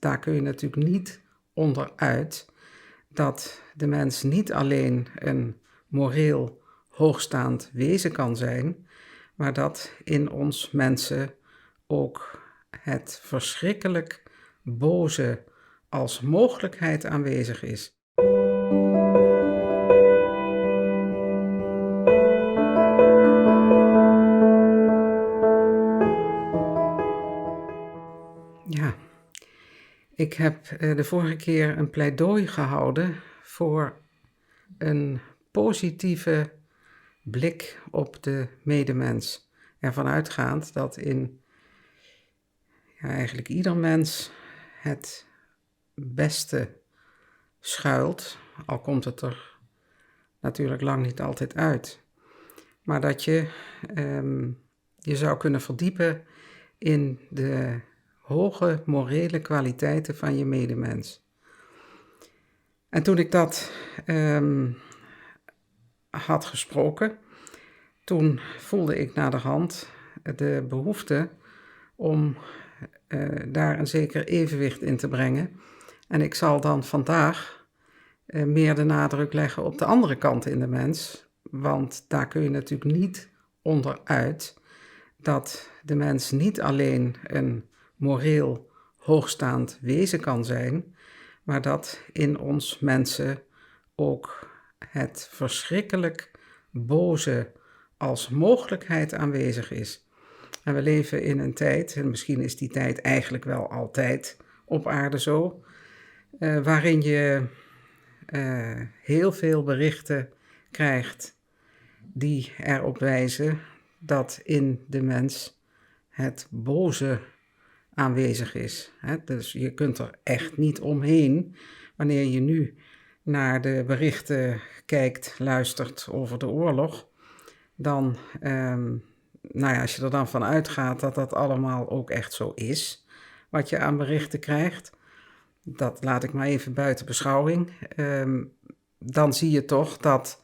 daar kun je natuurlijk niet onderuit dat de mens niet alleen een moreel hoogstaand wezen kan zijn, maar dat in ons mensen ook het verschrikkelijk boze als mogelijkheid aanwezig is. Ja, ik heb de vorige keer een pleidooi gehouden voor een positieve blik op de medemens. Ervan uitgaand dat in eigenlijk ieder mens het beste schuilt, al komt het er natuurlijk lang niet altijd uit. Maar dat je je zou kunnen verdiepen in de hoge morele kwaliteiten van je medemens. En toen ik dat had gesproken, toen voelde ik naderhand de behoefte om daar een zeker evenwicht in te brengen. En ik zal dan vandaag meer de nadruk leggen op de andere kant in de mens, want daar kun je natuurlijk niet onderuit dat de mens niet alleen een moreel hoogstaand wezen kan zijn, maar dat in ons mensen ook het verschrikkelijk boze als mogelijkheid aanwezig is. En we leven in een tijd, en misschien is die tijd eigenlijk wel altijd op aarde zo, waarin je heel veel berichten krijgt die erop wijzen dat in de mens het boze aanwezig is. Dus je kunt er echt niet omheen wanneer je nu naar de berichten kijkt, luistert over de oorlog. Dan, als je er dan van uitgaat dat dat allemaal ook echt zo is, wat je aan berichten krijgt, dat laat ik maar even buiten beschouwing, dan zie je toch dat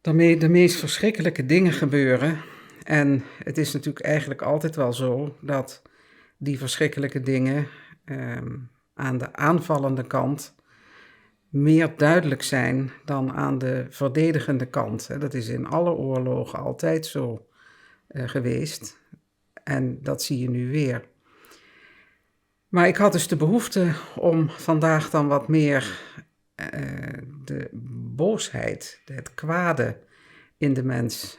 daarmee de meest verschrikkelijke dingen gebeuren. En het is natuurlijk eigenlijk altijd wel zo dat die verschrikkelijke dingen aan de aanvallende kant meer duidelijk zijn dan aan de verdedigende kant. Dat is in alle oorlogen altijd zo geweest. En dat zie je nu weer. Maar ik had dus de behoefte om vandaag dan wat meer de boosheid, het kwade in de mens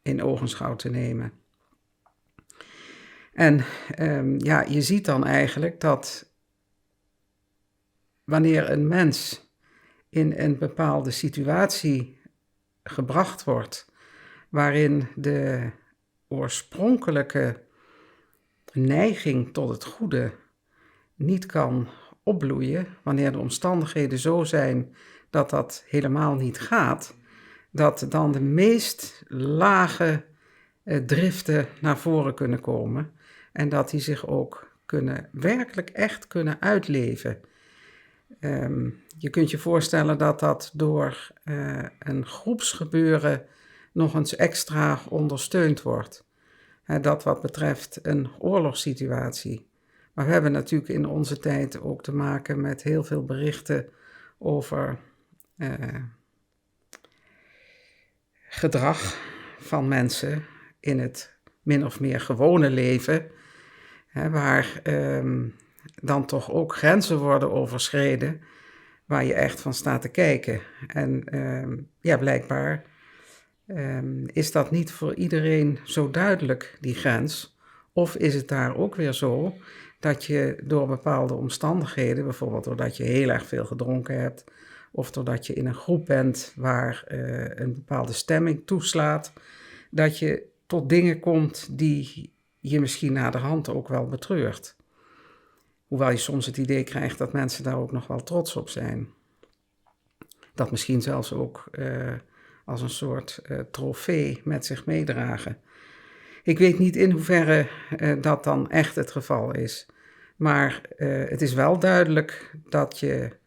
in ogenschouw te nemen. En je ziet dan eigenlijk dat wanneer een mens in een bepaalde situatie gebracht wordt, waarin de oorspronkelijke neiging tot het goede niet kan opbloeien, wanneer de omstandigheden zo zijn dat dat helemaal niet gaat, dat dan de meest lage driften naar voren kunnen komen en dat die zich ook werkelijk echt kunnen uitleven. Je kunt je voorstellen dat dat door een groepsgebeuren nog eens extra ondersteund wordt. Dat wat betreft een oorlogssituatie. Maar we hebben natuurlijk in onze tijd ook te maken met heel veel berichten over gedrag van mensen in het min of meer gewone leven, waar dan toch ook grenzen worden overschreden, waar je echt van staat te kijken. En blijkbaar is dat niet voor iedereen zo duidelijk, die grens. Of is het daar ook weer zo dat je door bepaalde omstandigheden, bijvoorbeeld doordat je heel erg veel gedronken hebt, of doordat je in een groep bent waar een bepaalde stemming toeslaat, dat je tot dingen komt die je misschien naderhand ook wel betreurt. Hoewel je soms het idee krijgt dat mensen daar ook nog wel trots op zijn. Dat misschien zelfs ook als een soort trofee met zich meedragen. Ik weet niet in hoeverre dat dan echt het geval is. Maar het is wel duidelijk dat je,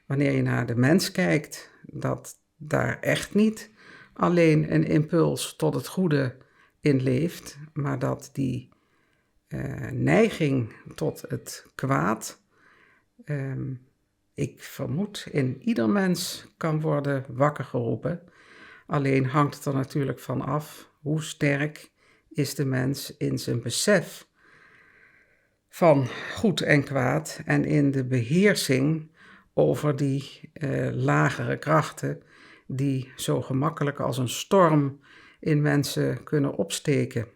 wanneer je naar de mens kijkt, dat daar echt niet alleen een impuls tot het goede in leeft, maar dat die neiging tot het kwaad, ik vermoed in ieder mens kan worden wakker geroepen. Alleen hangt het er natuurlijk van af hoe sterk is de mens in zijn besef van goed en kwaad en in de beheersing over die lagere krachten die zo gemakkelijk als een storm in mensen kunnen opsteken.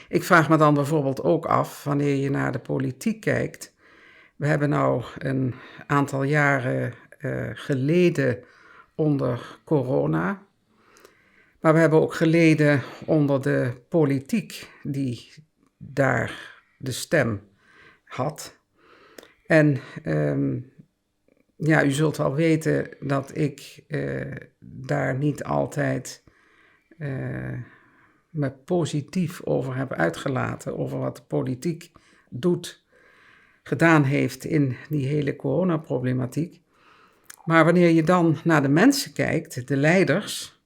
Ik vraag me dan bijvoorbeeld ook af, wanneer je naar de politiek kijkt. We hebben nou een aantal jaren geleden onder corona, maar we hebben ook geleden onder de politiek die daar de stem had. En ja, u zult wel weten dat ik daar niet altijd me positief over heb uitgelaten, over wat de politiek gedaan heeft in die hele coronaproblematiek. Maar wanneer je dan naar de mensen kijkt, de leiders,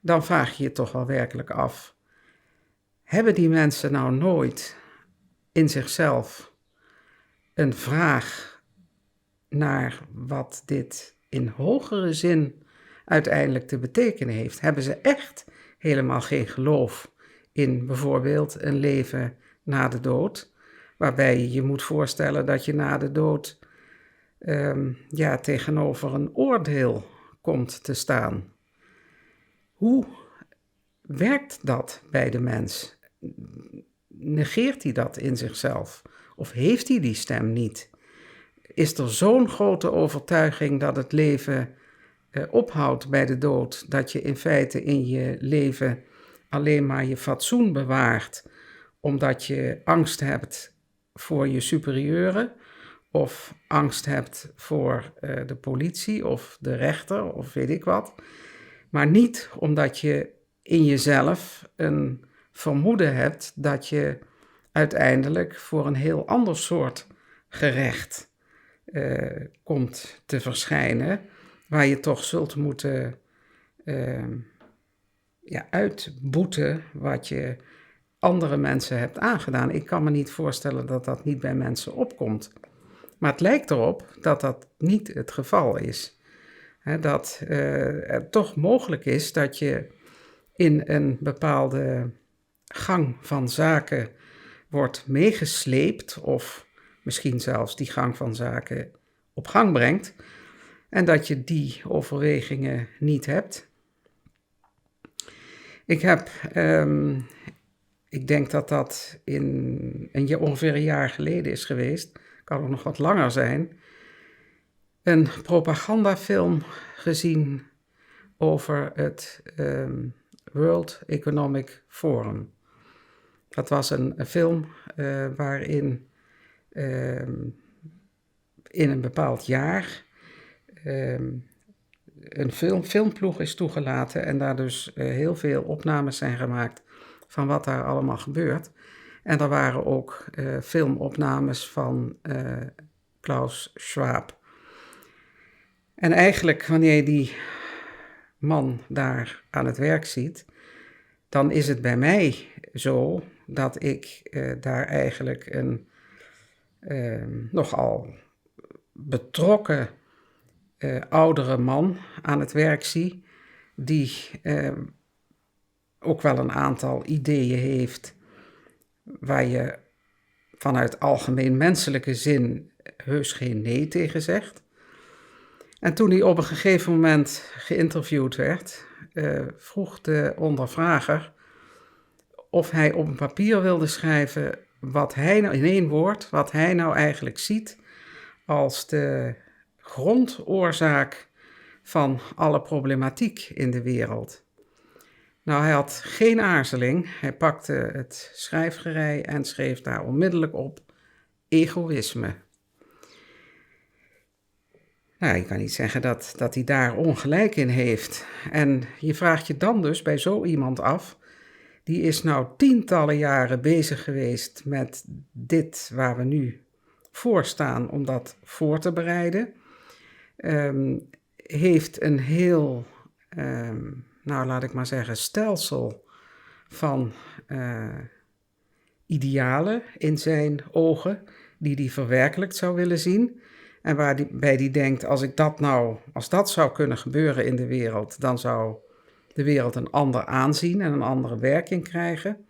dan vraag je je toch wel werkelijk af, hebben die mensen nou nooit in zichzelf een vraag naar wat dit in hogere zin uiteindelijk te betekenen heeft? Hebben ze echt helemaal geen geloof in bijvoorbeeld een leven na de dood, waarbij je je moet voorstellen dat je na de dood tegenover een oordeel komt te staan? Hoe werkt dat bij de mens? Negeert hij dat in zichzelf? Of heeft hij die stem niet? Is er zo'n grote overtuiging dat het leven ophoudt bij de dood, dat je in feite in je leven alleen maar je fatsoen bewaart, omdat je angst hebt voor je superieuren, of angst hebt voor de politie of de rechter of weet ik wat, maar niet omdat je in jezelf een vermoeden hebt dat je uiteindelijk voor een heel ander soort gerecht komt te verschijnen, waar je toch zult moeten uitboeten wat je andere mensen hebt aangedaan. Ik kan me niet voorstellen dat dat niet bij mensen opkomt. Maar het lijkt erop dat dat niet het geval is. Dat het toch mogelijk is dat je in een bepaalde gang van zaken wordt meegesleept, of misschien zelfs die gang van zaken op gang brengt, en dat je die overwegingen niet hebt. Ik denk dat dat ongeveer een jaar geleden is geweest, kan ook nog wat langer zijn, een propagandafilm gezien over het World Economic Forum. Dat was een film waarin in een bepaald jaar een filmploeg is toegelaten en daar dus heel veel opnames zijn gemaakt van wat daar allemaal gebeurt. En er waren ook filmopnames van Klaus Schwab. En eigenlijk, wanneer je die man daar aan het werk ziet, dan is het bij mij zo dat ik daar eigenlijk een nogal betrokken oudere man aan het werk zie, die ook wel een aantal ideeën heeft waar je vanuit algemeen menselijke zin heus geen nee tegen zegt. En toen hij op een gegeven moment geïnterviewd werd, vroeg de ondervrager of hij op een papier wilde schrijven wat hij nou, in één woord, wat hij nou eigenlijk ziet als de grondoorzaak van alle problematiek in de wereld. Nou, hij had geen aarzeling. Hij pakte het schrijfgerei en schreef daar onmiddellijk op: egoïsme. Nou, ik kan niet zeggen dat hij daar ongelijk in heeft. En je vraagt je dan dus bij zo iemand af, die is nou tientallen jaren bezig geweest met dit waar we nu voor staan om dat voor te bereiden. Heeft een heel, laat ik maar zeggen, stelsel van idealen in zijn ogen die hij verwerkelijkt zou willen zien. En waarbij hij denkt, als dat zou kunnen gebeuren in de wereld, dan zou de wereld een ander aanzien en een andere werking krijgen.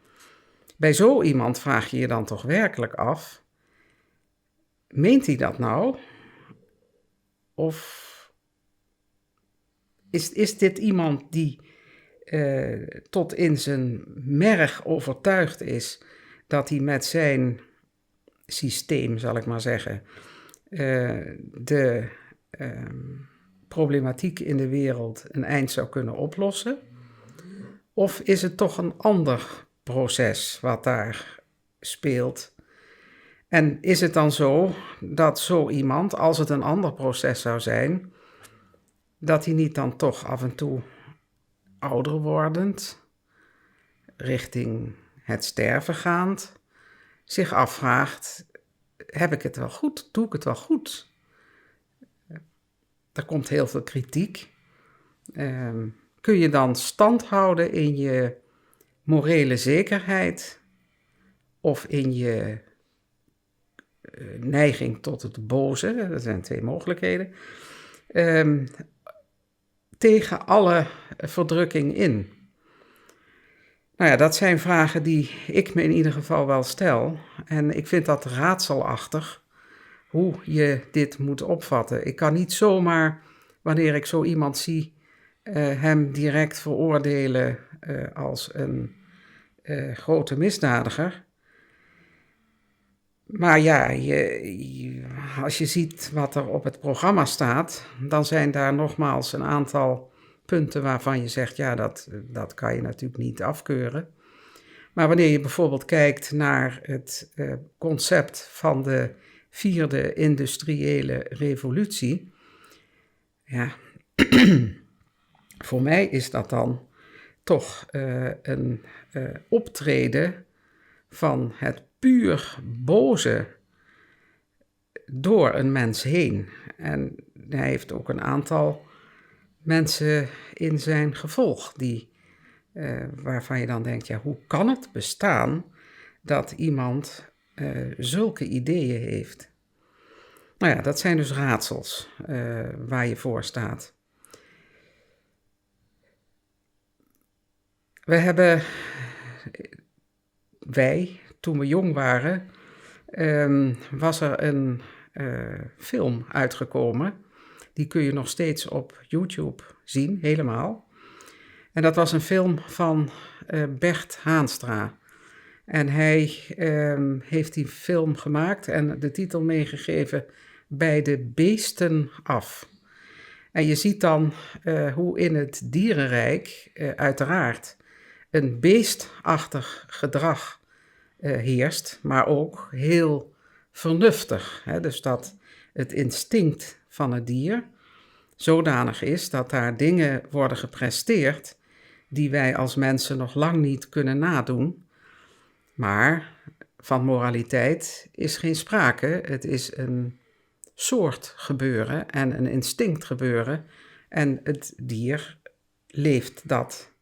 Bij zo iemand vraag je je dan toch werkelijk af, meent hij dat nou? Of is dit iemand die tot in zijn merg overtuigd is dat hij met zijn systeem, zal ik maar zeggen, de problematiek in de wereld een eind zou kunnen oplossen? Of is het toch een ander proces wat daar speelt? En is het dan zo dat zo iemand, als het een ander proces zou zijn, dat hij niet dan toch af en toe ouder wordend, richting het sterven gaand, zich afvraagt, heb ik het wel goed? Doe ik het wel goed? Er komt heel veel kritiek. Kun je dan stand houden in je morele zekerheid of in je neiging tot het boze? Dat zijn twee mogelijkheden. Tegen alle verdrukking in. Nou ja, dat zijn vragen die ik me in ieder geval wel stel. En ik vind dat raadselachtig hoe je dit moet opvatten. Ik kan niet zomaar, wanneer ik zo iemand zie, hem direct veroordelen als een grote misdadiger. Maar ja, als je ziet wat er op het programma staat, dan zijn daar nogmaals een aantal punten waarvan je zegt, ja, dat kan je natuurlijk niet afkeuren. Maar wanneer je bijvoorbeeld kijkt naar het concept van de 4e industriële revolutie, ja, voor mij is dat dan toch een optreden van het puur boze door een mens heen. En hij heeft ook een aantal mensen in zijn gevolg waarvan je dan denkt, ja, hoe kan het bestaan dat iemand zulke ideeën heeft? Nou ja, dat zijn dus raadsels waar je voor staat. Toen we jong waren, was er een film uitgekomen. Die kun je nog steeds op YouTube zien, helemaal. En dat was een film van Bert Haanstra. En hij heeft die film gemaakt en de titel meegegeven Bij de beesten af. En je ziet dan hoe in het dierenrijk uiteraard een beestachtig gedrag heerst, maar ook heel vernuftig. Hè? Dus dat het instinct van het dier zodanig is dat daar dingen worden gepresteerd die wij als mensen nog lang niet kunnen nadoen. Maar van moraliteit is geen sprake. Het is een soort gebeuren en een instinct gebeuren. En het dier leeft dat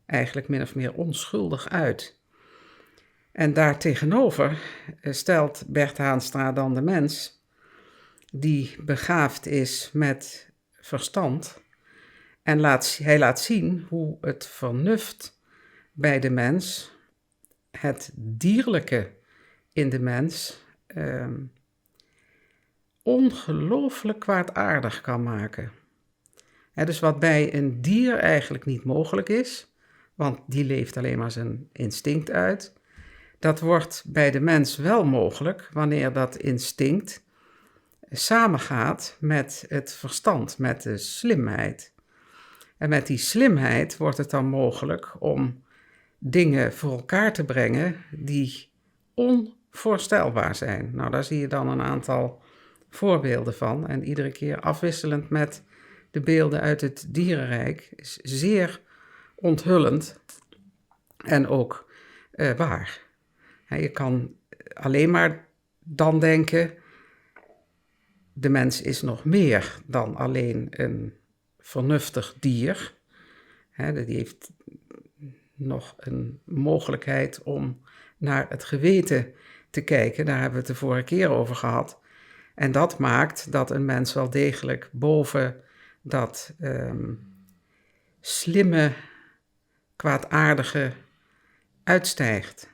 eigenlijk min of meer onschuldig uit. En daartegenover stelt Bert Haanstra dan de mens die begaafd is met verstand. En hij laat zien hoe het vernuft bij de mens, het dierlijke in de mens, ongelooflijk kwaadaardig kan maken. Dus wat bij een dier eigenlijk niet mogelijk is, want die leeft alleen maar zijn instinct uit, dat wordt bij de mens wel mogelijk wanneer dat instinct samengaat met het verstand, met de slimheid. En met die slimheid wordt het dan mogelijk om dingen voor elkaar te brengen die onvoorstelbaar zijn. Nou, daar zie je dan een aantal voorbeelden van. En iedere keer afwisselend met de beelden uit het dierenrijk is zeer onthullend en ook waar. Je kan alleen maar dan denken, de mens is nog meer dan alleen een vernuftig dier. Die heeft nog een mogelijkheid om naar het geweten te kijken. Daar hebben we het de vorige keer over gehad. En dat maakt dat een mens wel degelijk boven dat slimme, kwaadaardige uitstijgt.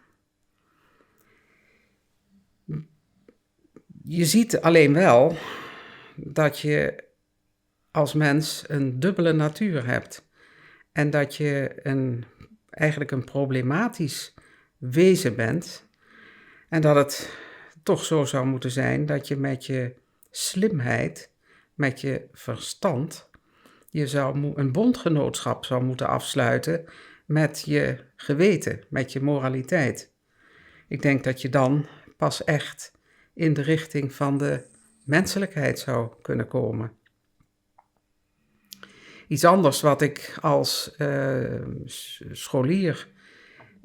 Je ziet alleen wel dat je als mens een dubbele natuur hebt. En dat je eigenlijk een problematisch wezen bent. En dat het toch zo zou moeten zijn dat je met je slimheid, met je verstand, een bondgenootschap zou moeten afsluiten met je geweten, met je moraliteit. Ik denk dat je dan pas echt in de richting van de menselijkheid zou kunnen komen. Iets anders wat ik als scholier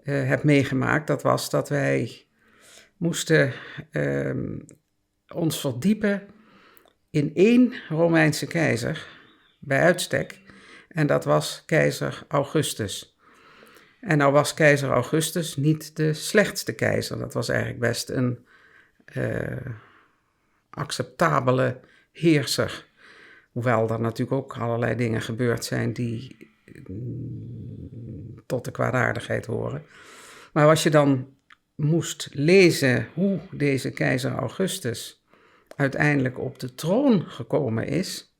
heb meegemaakt, dat was dat wij moesten ons verdiepen in 1 Romeinse keizer, bij uitstek, en dat was keizer Augustus. En nou was keizer Augustus niet de slechtste keizer, dat was eigenlijk best een acceptabele heerser. Hoewel er natuurlijk ook allerlei dingen gebeurd zijn die tot de kwaadaardigheid horen. Maar als je dan moest lezen hoe deze keizer Augustus uiteindelijk op de troon gekomen is,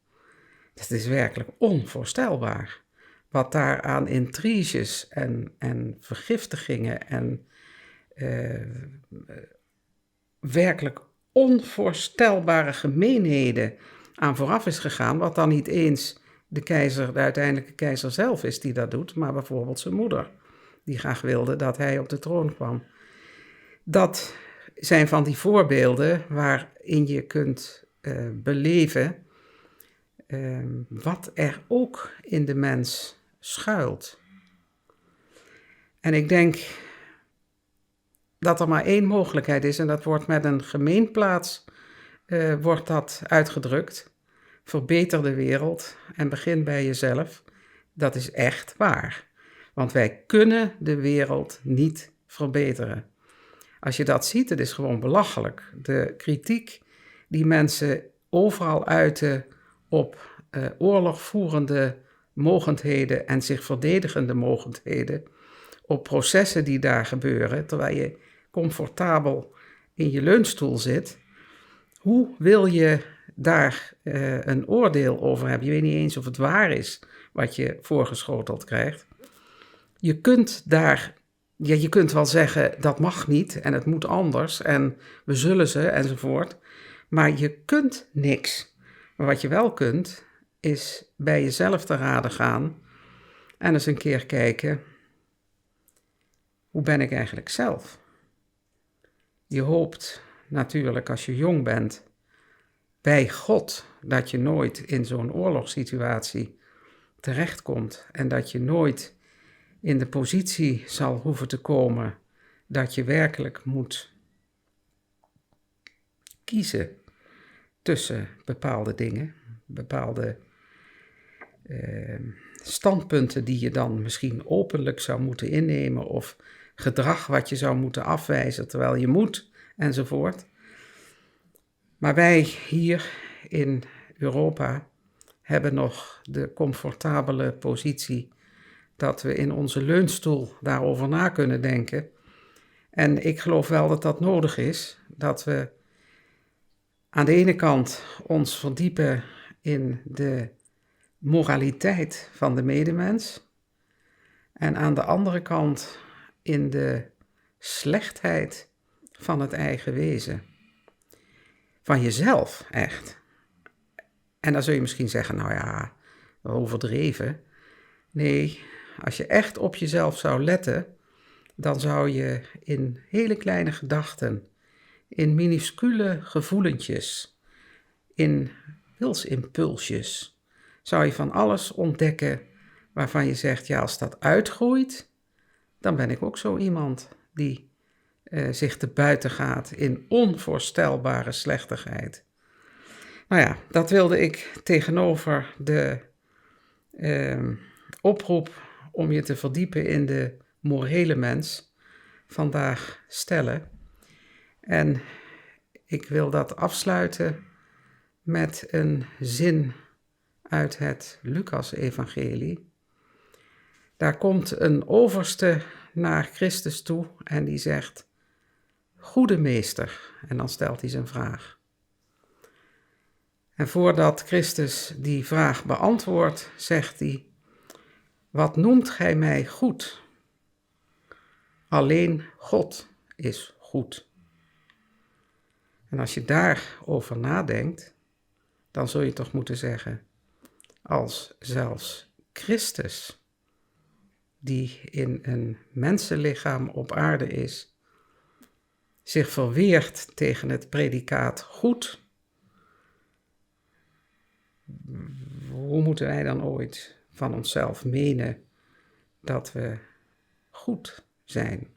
dat is werkelijk onvoorstelbaar. Wat daar aan intriges en vergiftigingen en werkelijk onvoorstelbare gemeenheden aan vooraf is gegaan, wat dan niet eens de uiteindelijke keizer zelf is die dat doet, maar bijvoorbeeld zijn moeder, die graag wilde dat hij op de troon kwam. Dat zijn van die voorbeelden waarin je kunt beleven wat er ook in de mens schuilt. En ik denk dat er maar 1 mogelijkheid is en dat wordt met een gemeenplaats wordt dat uitgedrukt. Verbeter de wereld en begin bij jezelf. Dat is echt waar. Want wij kunnen de wereld niet verbeteren. Als je dat ziet, het is gewoon belachelijk. De kritiek die mensen overal uiten op oorlogvoerende mogendheden en zich verdedigende mogendheden, op processen die daar gebeuren, terwijl je comfortabel in je leunstoel zit. Hoe wil je daar een oordeel over hebben? Je weet niet eens of het waar is wat je voorgeschoteld krijgt. Je kunt wel zeggen dat mag niet en het moet anders en we zullen ze enzovoort. Maar je kunt niks. Maar wat je wel kunt is bij jezelf te raden gaan en eens een keer kijken, hoe ben ik eigenlijk zelf? Je hoopt natuurlijk als je jong bent bij God dat je nooit in zo'n oorlogssituatie terechtkomt en dat je nooit in de positie zal hoeven te komen dat je werkelijk moet kiezen tussen bepaalde dingen, bepaalde standpunten die je dan misschien openlijk zou moeten innemen of gedrag wat je zou moeten afwijzen terwijl je moet enzovoort. Maar wij hier in Europa hebben nog de comfortabele positie dat we in onze leunstoel daarover na kunnen denken. En ik geloof wel dat dat nodig is, dat we aan de ene kant ons verdiepen in de moraliteit van de medemens en aan de andere kant in de slechtheid van het eigen wezen. Van jezelf, echt. En dan zul je misschien zeggen, nou ja, overdreven. Nee, als je echt op jezelf zou letten, dan zou je in hele kleine gedachten, in minuscule gevoelentjes, in wilsimpulsjes, zou je van alles ontdekken waarvan je zegt, ja, als dat uitgroeit, dan ben ik ook zo iemand die zich te buiten gaat in onvoorstelbare slechtigheid. Nou ja, dat wilde ik tegenover de oproep om je te verdiepen in de morele mens vandaag stellen. En ik wil dat afsluiten met een zin uit het Lucas-evangelie. Daar komt een overste naar Christus toe en die zegt: Goede meester. En dan stelt hij zijn vraag. En voordat Christus die vraag beantwoordt, zegt hij: Wat noemt gij mij goed? Alleen God is goed. En als je daarover nadenkt, dan zul je toch moeten zeggen: als zelfs Christus, die in een mensenlichaam op aarde is, zich verweert tegen het predicaat goed, hoe moeten wij dan ooit van onszelf menen dat we goed zijn?